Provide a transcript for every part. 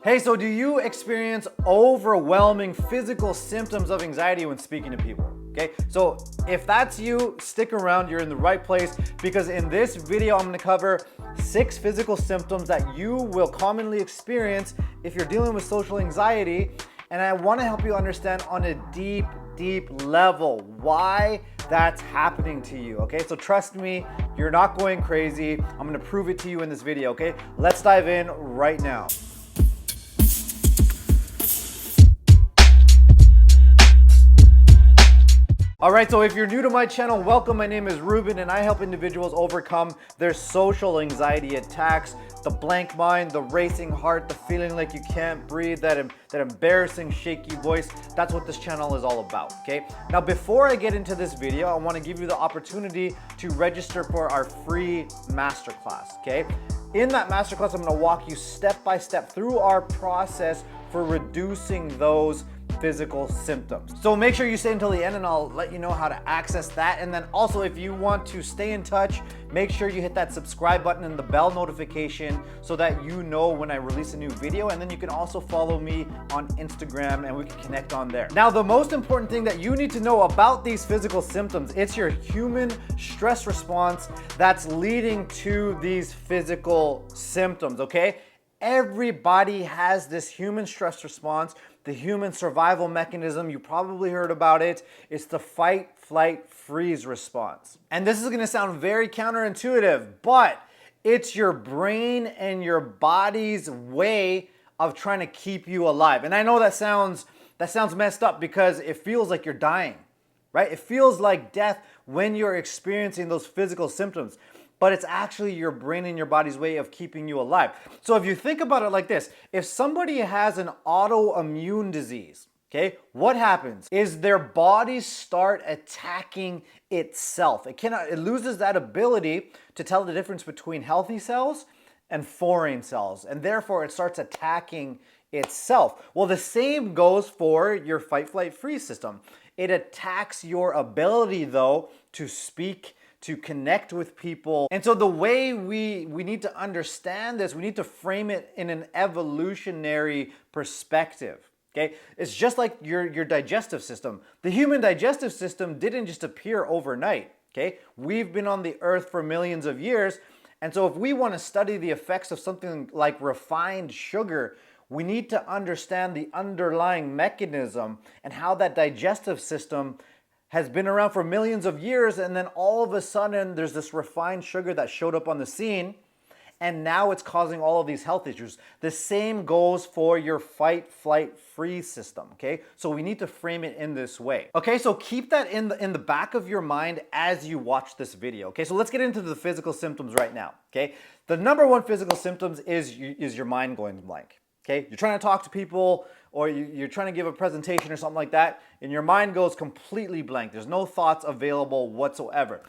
Hey, so do you experience overwhelming physical symptoms of anxiety when speaking to people? Okay, so if that's you, stick around, you're in the right place, because in this video, I'm gonna cover 6 physical symptoms that you will commonly experience if you're dealing with social anxiety. And I wanna help you understand on a deep level why that's happening to you, okay? So trust me, you're not going crazy. I'm gonna prove it to you in this video, okay? Let's dive in right now. All right, so if you're new to my channel, welcome. My name is Rubin and I help individuals overcome their social anxiety attacks, the blank mind, the racing heart, the feeling like you can't breathe, that embarrassing shaky voice. That's what this channel is all about, okay? Now, before I get into this video, I wanna give you the opportunity to register for our free masterclass, okay? In that masterclass, I'm gonna walk you step by step through our process for reducing those physical symptoms. So make sure you stay until the end and I'll let you know how to access that. And then also, if you want to stay in touch, make sure you hit that subscribe button and the bell notification so that you know when I release a new video. And then you can also follow me on Instagram and we can connect on there. Now, the most important thing that you need to know about these physical symptoms, it's your human stress response that's leading to these physical symptoms, okay? Everybody has this human stress response, the human survival mechanism. You probably heard about it. It's the fight, flight, freeze response. And this is gonna sound very counterintuitive, but it's your brain and your body's way of trying to keep you alive. And I know that sounds messed up because it feels like you're dying, right? It feels like death when you're experiencing those physical symptoms. But it's actually your brain and your body's way of keeping you alive. So if you think about it like this, if somebody has an autoimmune disease, okay, what happens is their bodies start attacking itself. It loses that ability to tell the difference between healthy cells and foreign cells, and therefore it starts attacking itself. Well, the same goes for your fight, flight, freeze system. It attacks your ability, though, to speak, to connect with people. And so the way we need to understand this, we need to frame it in an evolutionary perspective, okay? It's just like your digestive system. The human digestive system didn't just appear overnight, okay? We've been on the earth for millions of years, and so if we want to study the effects of something like refined sugar, we need to understand the underlying mechanism and how that digestive system has been around for millions of years, and then all of a sudden there's this refined sugar that showed up on the scene, and now it's causing all of these health issues. The same goes for your fight, flight, freeze system, okay? So we need to frame it in this way. Okay, so keep that in the back of your mind as you watch this video, okay? So let's get into the physical symptoms right now, okay? The number one physical symptoms is your mind going blank, okay? You're trying to talk to people, or you're trying to give a presentation or something like that, and your mind goes completely blank. There's no thoughts available whatsoever.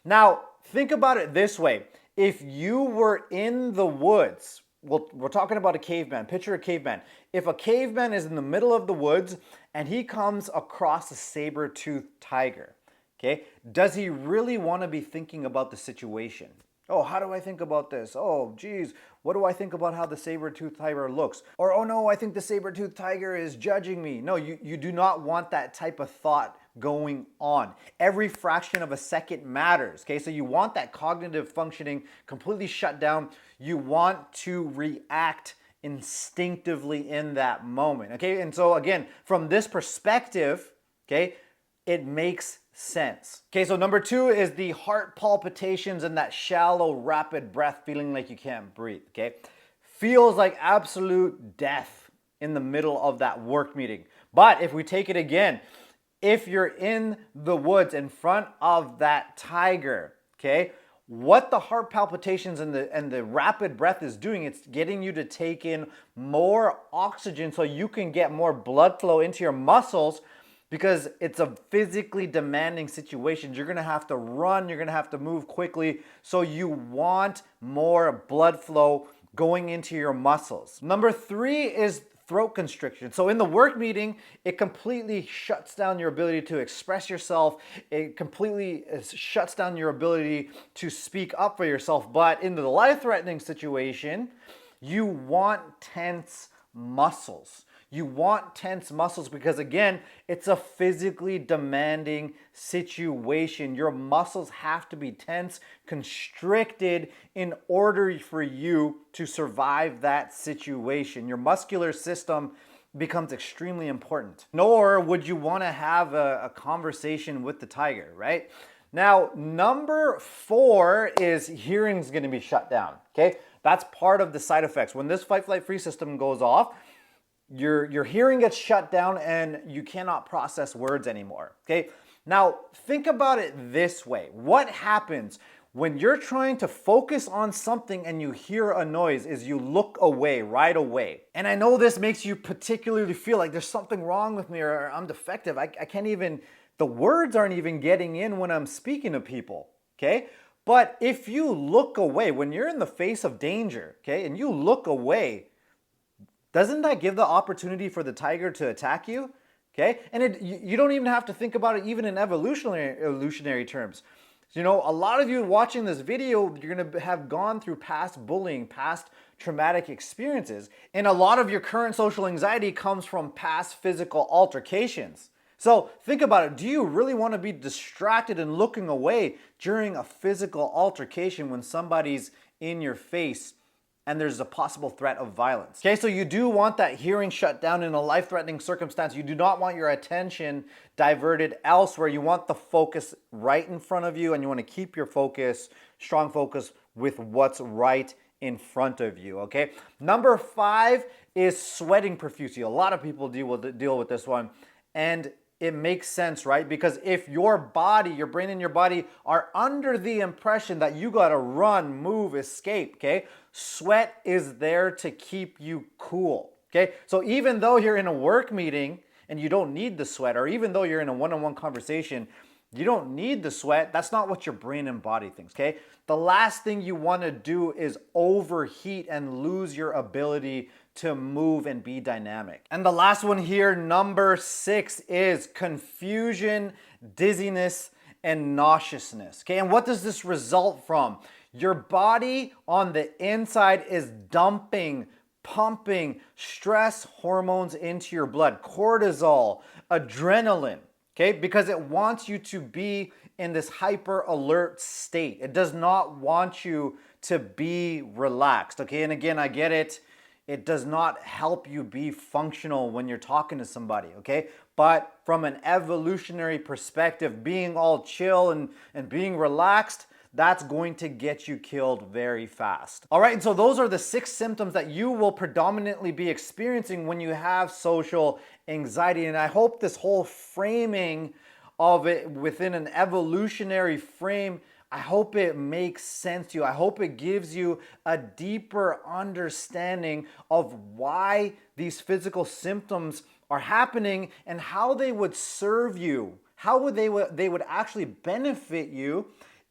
Now, think about it this way. If you were in the woods, well, we're talking about a caveman. Picture a caveman. If a caveman is in the middle of the woods and he comes across a saber-toothed tiger, okay, does he really want to be thinking about the situation? Oh, how do I think about this? Oh, geez, what do I think about how the saber-toothed tiger looks? Or, oh no, I think the saber-toothed tiger is judging me. No, you do not want that type of thought going on. Every fraction of a second matters, okay? So you want that cognitive functioning completely shut down. You want to react instinctively in that moment, okay? And so again, from this perspective, okay, it makes sense. Okay, so number 2 is the heart palpitations and that shallow, rapid breath, feeling like you can't breathe, okay? Feels like absolute death in the middle of that work meeting. But if we take it again, if you're in the woods in front of that tiger, okay, what the heart palpitations and the rapid breath is doing, it's getting you to take in more oxygen so you can get more blood flow into your muscles, because it's a physically demanding situation. You're gonna have to run, you're gonna have to move quickly, so you want more blood flow going into your muscles. Number 3 is throat constriction. So in the work meeting, it completely shuts down your ability to express yourself. It completely shuts down your ability to speak up for yourself. But in the life-threatening situation, you want tense muscles. You want tense muscles because, again, it's a physically demanding situation. Your muscles have to be tense, constricted in order for you to survive that situation. Your muscular system becomes extremely important. Nor would you want to have a conversation with the tiger, right? Now, number 4 is hearing's going to be shut down, okay? That's part of the side effects. When this fight, flight, freeze system goes off, your hearing gets shut down and you cannot process words anymore, okay? Now, think about it this way. What happens when you're trying to focus on something and you hear a noise is you look away right away. And I know this makes you particularly feel like there's something wrong with me or I'm defective. I can't even, the words aren't even getting in when I'm speaking to people, okay? But if you look away, when you're in the face of danger, okay, and you look away, doesn't that give the opportunity for the tiger to attack you? Okay, and you don't even have to think about it even in evolutionary terms. You know, a lot of you watching this video, you're gonna have gone through past bullying, past traumatic experiences, and a lot of your current social anxiety comes from past physical altercations. So think about it. Do you really want to be distracted and looking away during a physical altercation when somebody's in your face and there's a possible threat of violence? Okay, so you do want that hearing shut down in a life-threatening circumstance. You do not want your attention diverted elsewhere. You want the focus right in front of you, and you want to keep your focus, strong focus, with what's right in front of you, okay? Number 5 is sweating profusely. A lot of people deal with this one, and it makes sense, right? Because if your body, your brain and your body are under the impression that you gotta run, move, escape, okay? Sweat is there to keep you cool, okay? So even though you're in a work meeting and you don't need the sweat, or even though you're in a one-on-one conversation, you don't need the sweat. That's not what your brain and body thinks, okay? The last thing you wanna do is overheat and lose your ability to move and be dynamic. And the last one here, number 6, is confusion, dizziness, and nauseousness. Okay, and what does this result from? Your body on the inside is dumping, pumping stress hormones into your blood, cortisol, adrenaline, okay, because it wants you to be in this hyper alert state. It does not want you to be relaxed, okay? And again, I get it. It does not help you be functional when you're talking to somebody, okay? But from an evolutionary perspective, being all chill and being relaxed, that's going to get you killed very fast. All right, and so those are the 6 symptoms that you will predominantly be experiencing when you have social anxiety. And I hope this whole framing of it within an evolutionary frame, I hope it makes sense to you. I hope it gives you a deeper understanding of why these physical symptoms are happening and how they would serve you, how they would actually benefit you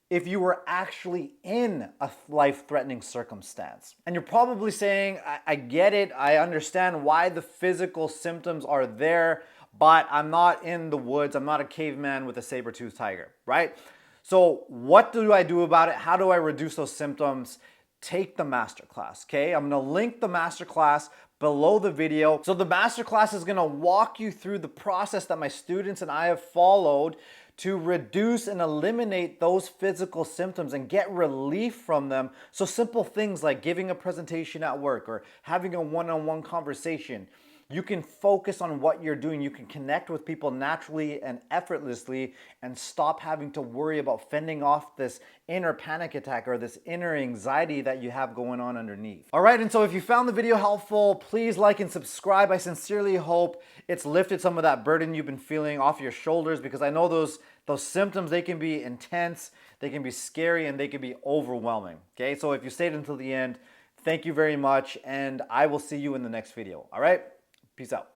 if you were actually in a life-threatening circumstance. And you're probably saying, I get it, I understand why the physical symptoms are there, but I'm not in the woods, I'm not a caveman with a saber-toothed tiger, right? So what do I do about it? How do I reduce those symptoms? Take the masterclass, okay? I'm gonna link the masterclass below the video. So the masterclass is gonna walk you through the process that my students and I have followed to reduce and eliminate those physical symptoms and get relief from them. So simple things like giving a presentation at work or having a one-on-one conversation. You can focus on what you're doing. You can connect with people naturally and effortlessly and stop having to worry about fending off this inner panic attack or this inner anxiety that you have going on underneath. All right, and so if you found the video helpful, please like and subscribe. I sincerely hope it's lifted some of that burden you've been feeling off your shoulders, because I know those symptoms, they can be intense, they can be scary, and they can be overwhelming. Okay, so if you stayed until the end, thank you very much, and I will see you in the next video. All right? Peace out.